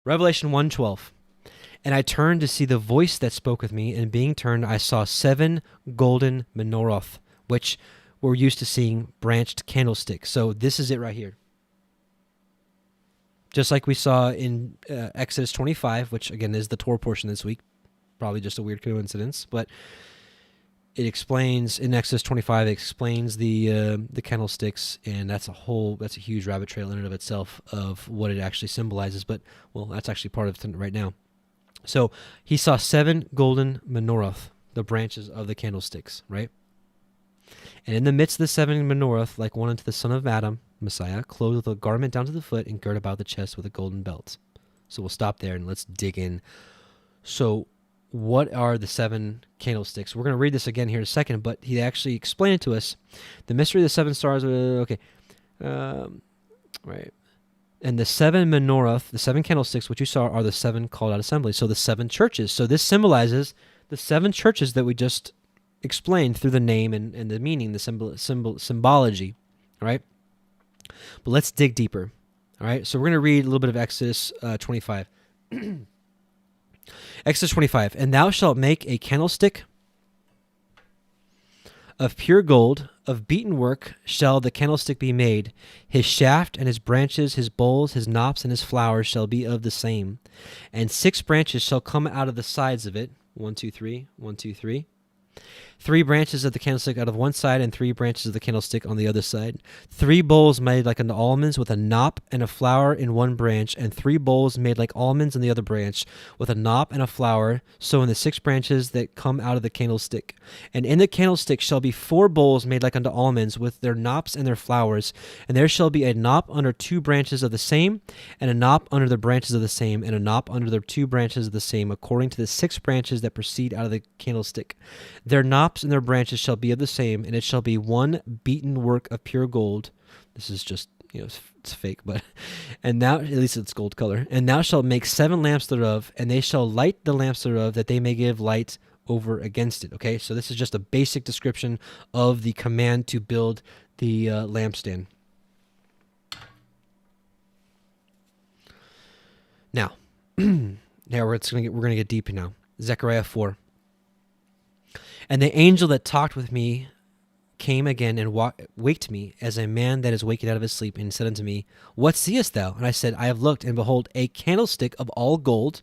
Revelation 1:12. And I turned to see the voice that spoke with me, and being turned, I saw 7 golden menorahs, which we're used to seeing branched candlesticks. So this is it right here. Just like we saw in Exodus 25, which again is the Torah portion this week. Probably just a weird coincidence, but it explains in Exodus 25. It explains the candlesticks, and that's a huge rabbit trail in and of itself of what it actually symbolizes. But that's actually part of it right now. So he saw 7 golden menorahs, the branches of the candlesticks, right? And in the midst of the 7 menorahs, like one unto the son of Adam, Messiah, clothed with a garment down to the foot, and girt about the chest with a golden belt. So we'll stop there and let's dig in. So what are the 7 candlesticks? We're going to read this again here in a second, but he actually explained it to us. The mystery of the 7 stars, right. And the 7 menorahs, the 7 candlesticks, which you saw, are the 7 called out assemblies. So the 7 churches. So this symbolizes the 7 churches that we just explained through the name and the meaning, the symbology. All right. But let's dig deeper. All right. So we're going to read a little bit of Exodus 25. Exodus 25. And thou shalt make a candlestick of pure gold, of beaten work shall the candlestick be made. His shaft and his branches, his bowls, his knops, and his flowers shall be of the same. And 6 branches shall come out of the sides of it. 1, 2, 3. 1, 2, 3. 3 branches of the candlestick out of one side, and 3 branches of the candlestick on the other side. 3 bowls made like unto almonds, with a knop and a flower in one branch, and 3 bowls made like almonds in the other branch, with a knop and a flower, so in the 6 branches that come out of the candlestick. And in the candlestick shall be 4 bowls made like unto almonds, with their knops and their flowers. And there shall be a knop under 2 branches of the same, and a knop under the branches of the same, and a knop under the 2 branches of the same, according to the 6 branches that proceed out of the candlestick. Their knops and their branches shall be of the same, and it shall be one beaten work of pure gold. This is just, it's fake, but, and thou, at least it's gold color, and thou shalt make 7 lamps thereof, and they shall light the lamps thereof, that they may give light over against it. Okay, so this is just a basic description of the command to build the lampstand. Now, we're going to get deep now. Zechariah 4. And the angel that talked with me came again and waked me as a man that is wakened out of his sleep, and said unto me, What seest thou? And I said, I have looked, and behold, a candlestick of all gold,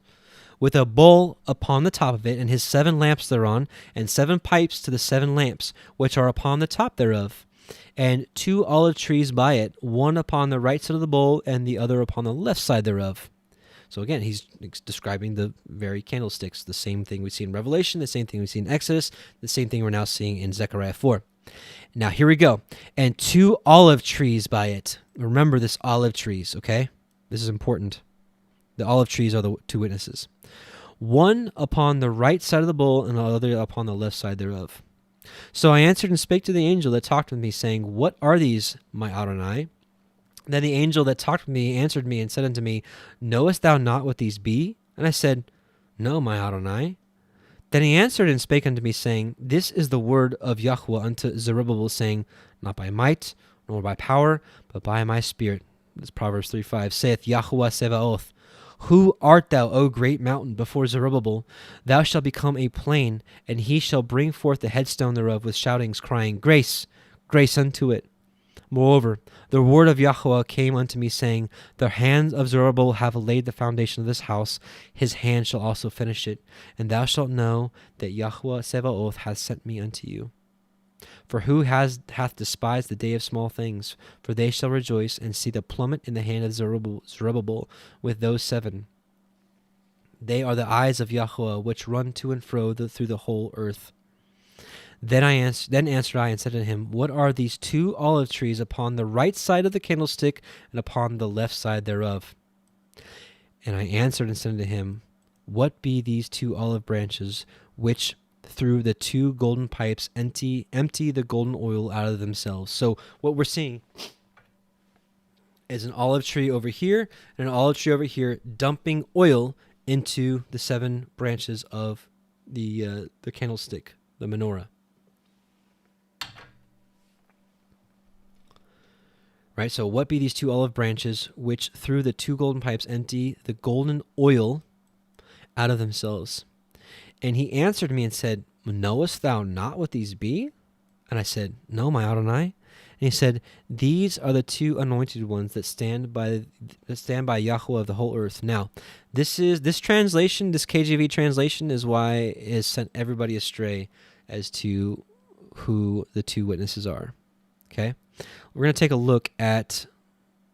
with a bowl upon the top of it, and his 7 lamps thereon, and 7 pipes to the 7 lamps, which are upon the top thereof, and 2 olive trees by it, one upon the right side of the bowl, and the other upon the left side thereof. So again, he's describing the very candlesticks, the same thing we see in Revelation, the same thing we see in Exodus, the same thing we're now seeing in Zechariah 4. Now here we go. And 2 olive trees by it. Remember this olive trees, okay? This is important. The olive trees are the 2 witnesses. One upon the right side of the bowl, and the other upon the left side thereof. So I answered and spake to the angel that talked with me, saying, What are these, my Adonai? Then the angel that talked with me answered me and said unto me, Knowest thou not what these be? And I said, No, my Adonai. Then he answered and spake unto me, saying, This is the word of Yahweh unto Zerubbabel, saying, Not by might, nor by power, but by my spirit. This is Proverbs 3:5. Saith Yahweh Sebaoth, Who art thou, O great mountain, before Zerubbabel? Thou shalt become a plain, and he shall bring forth the headstone thereof with shoutings, crying, Grace, grace unto it. Moreover, the word of Yahweh came unto me, saying, The hands of Zerubbabel have laid the foundation of this house, his hand shall also finish it. And thou shalt know that Yahweh Sebaoth hath sent me unto you. For who hath despised the day of small things? For they shall rejoice, and see the plummet in the hand of Zerubbabel with those 7. They are the eyes of Yahweh, which run to and fro through the whole earth. Then answered I and said to him, What are these 2 olive trees upon the right side of the candlestick, and upon the left side thereof? And I answered and said unto him, What be these 2 olive branches, which through the 2 golden pipes empty the golden oil out of themselves? So what we're seeing is an olive tree over here and an olive tree over here, dumping oil into the 7 branches of the candlestick, the menorah. Right? So what be these two olive branches which through the two golden pipes empty the golden oil out of themselves? And he answered me and said, knowest thou not what these be? And I said, no, my Adonai. And he said, these are the two anointed ones that stand by Yahweh of the whole earth. Now, this translation, this KJV translation, is why it has sent everybody astray as to who the two witnesses are. Okay, we're going to take a look at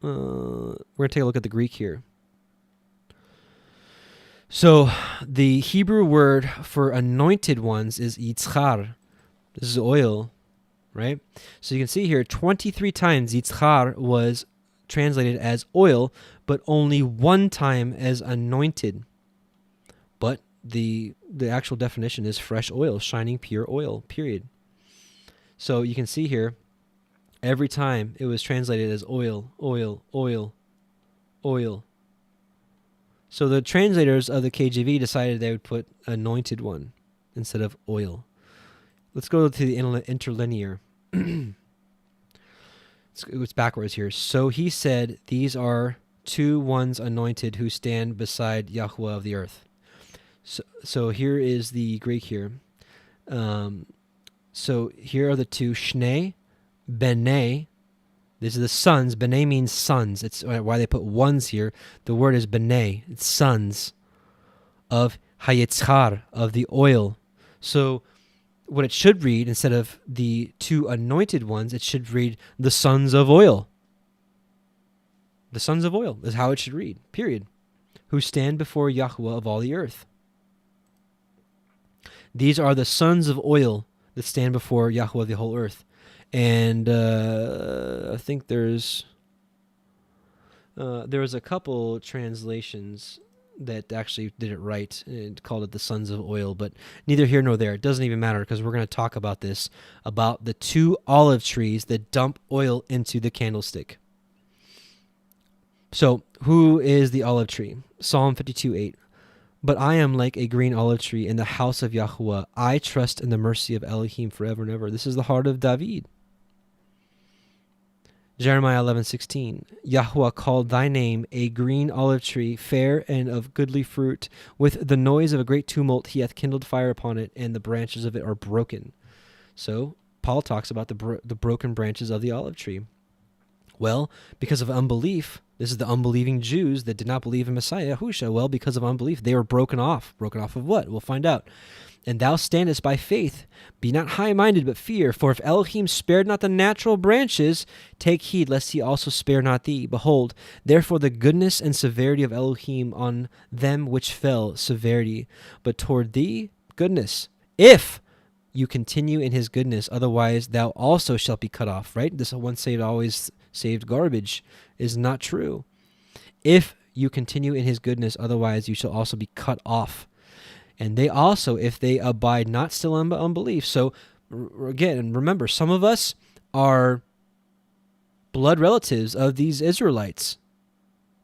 the Greek here. So the Hebrew word for anointed ones is yitzchar. This is oil, right? So you can see here 23 times yitzchar was translated as oil, but only one time as anointed. But the actual definition is fresh oil, shining pure oil, period. So you can see here, every time it was translated as oil, oil, oil, oil. So the translators of the KJV decided they would put anointed one instead of oil. Let's go to the interlinear. It's backwards here. So he said, these are two ones anointed who stand beside Yahweh of the earth. So here is the Greek here. So here are the two, Shnei, Bene. These are the sons. Bene means sons. It's why they put ones here. The word is Bene. It's sons of Hayitzchar, of the oil. So what it should read, instead of the two anointed ones, it should read the sons of oil. The sons of oil is how it should read, period. Who stand before Yahweh of all the earth. These are the sons of oil that stand before Yahweh of the whole earth. And I think there was a couple translations that actually did it right and called it the sons of oil, but neither here nor there. It doesn't even matter because we're going to talk about this, about the two olive trees that dump oil into the candlestick. So who is the olive tree? Psalm 52:8. But I am like a green olive tree in the house of Yahweh. I trust in the mercy of Elohim forever and ever. This is the heart of David. Jeremiah 11:16. Yahweh called thy name a green olive tree, fair and of goodly fruit. With the noise of a great tumult he hath kindled fire upon it, and the branches of it are broken. So Paul talks about the broken branches of the olive tree. Well, because of unbelief, this is the unbelieving Jews that did not believe in Messiah, Yahushua. Well, because of unbelief, they were broken off. Broken off of what? We'll find out. And thou standest by faith. Be not high-minded, but fear. For if Elohim spared not the natural branches, take heed lest he also spare not thee. Behold, therefore the goodness and severity of Elohim on them which fell, severity. But toward thee, goodness. If you continue in his goodness, otherwise thou also shalt be cut off. Right? This once saved, always saved garbage is not true. If you continue in his goodness, otherwise you shall also be cut off. And they also, if they abide not still in unbelief. So again, remember, some of us are blood relatives of these Israelites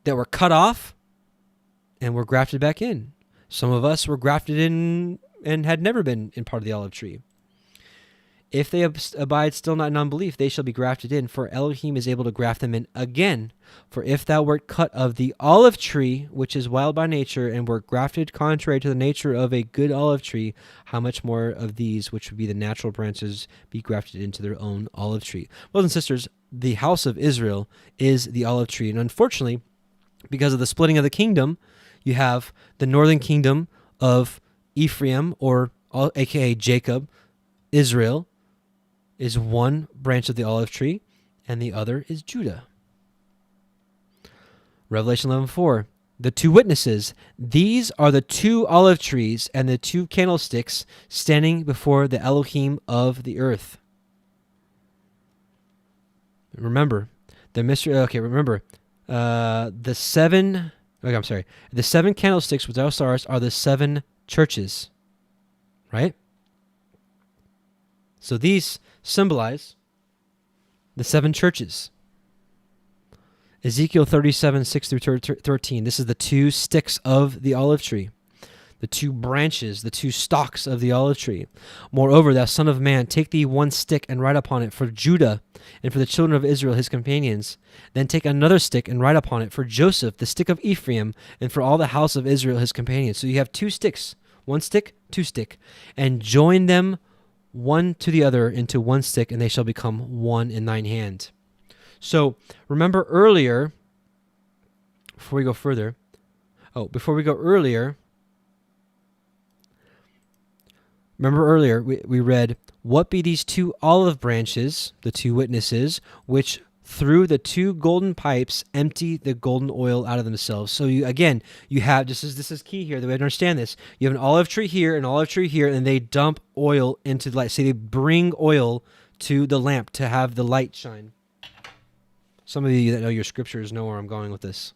that were cut off and were grafted back in. Some of us were grafted in and had never been in part of the olive tree. If they abide still not in unbelief, they shall be grafted in, for Elohim is able to graft them in again. For if thou wert cut of the olive tree, which is wild by nature, and wert grafted contrary to the nature of a good olive tree, how much more of these, which would be the natural branches, be grafted into their own olive tree? Brothers and sisters, the house of Israel is the olive tree. And unfortunately, because of the splitting of the kingdom, you have the northern kingdom of Ephraim, or aka Jacob. Israel is one branch of the olive tree, and the other is Judah. Revelation 11:4, the two witnesses. These are the two olive trees and the two candlesticks standing before the Elohim of the earth. Remember, the mystery. Okay, remember, the seven candlesticks with thou stars are the seven churches, right? So these symbolize the seven churches. Ezekiel 37:6-13. This is the two sticks of the olive tree. the two branches, the two stalks of the olive tree. Moreover, thou son of man, take thee one stick and write upon it for Judah and for the children of Israel his companions. Then take another stick and write upon it for Joseph, the stick of Ephraim, and for all the house of Israel his companions. So you have two sticks, one stick, two stick, and join them one to the other into one stick, and they shall become one in thine hand. So remember earlier, before we go earlier, we read, what be these two olive branches, the two witnesses, which through the two golden pipes empty the golden oil out of themselves. So you have, this is key here that we understand this. You have an olive tree here, an olive tree here, and they dump oil into the light. So they bring oil to the lamp to have the light shine. Some of you that know your scriptures know where I'm going with this.